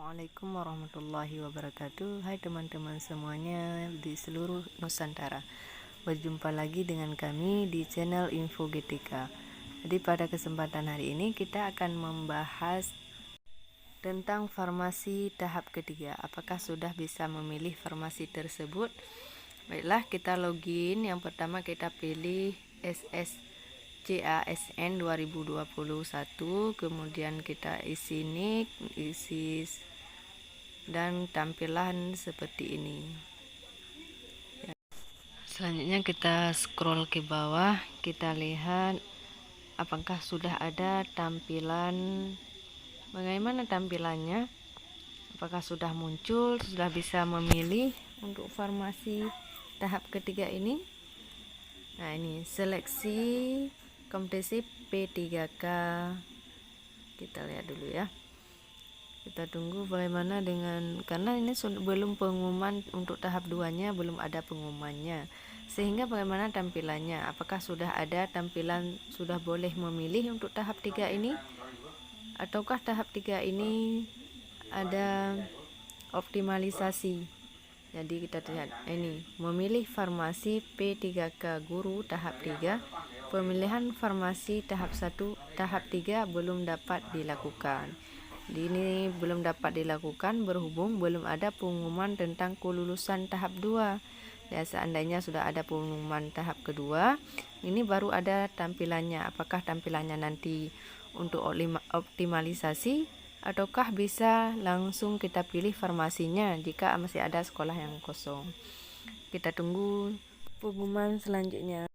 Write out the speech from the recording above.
Assalamualaikum warahmatullahi wabarakatuh. Hai teman-teman semuanya di seluruh Nusantara. Berjumpa lagi dengan kami di channel Info GTK. Jadi pada kesempatan hari ini kita akan membahas tentang farmasi tahap ketiga. Apakah sudah bisa memilih farmasi tersebut? Baiklah, kita login. Yang pertama kita pilih CASN 2021, kemudian kita isi nick, dan tampilan seperti ini. Selanjutnya kita scroll ke bawah, kita lihat apakah sudah ada tampilan, bagaimana tampilannya, apakah sudah muncul, sudah bisa memilih untuk farmasi tahap ketiga ini. Nah, ini seleksi kompetensi P3K, kita lihat dulu ya. Kita tunggu bagaimana dengan, karena ini belum pengumuman untuk tahap 2-nya, belum ada pengumumannya, sehingga bagaimana tampilannya, apakah sudah ada tampilan sudah boleh memilih untuk tahap 3 ini, ataukah tahap 3 ini ada optimalisasi. Jadi kita lihat ini, memilih farmasi P3K guru tahap 3, pemilihan farmasi tahap 1, tahap 3 belum dapat dilakukan. Ini belum dapat dilakukan berhubung belum ada pengumuman tentang kelulusan tahap 2. Dan seandainya sudah ada pengumuman tahap kedua, ini baru ada tampilannya. Apakah tampilannya nanti untuk optimalisasi, ataukah bisa langsung kita pilih farmasinya jika masih ada sekolah yang kosong. Kita tunggu pengumuman selanjutnya.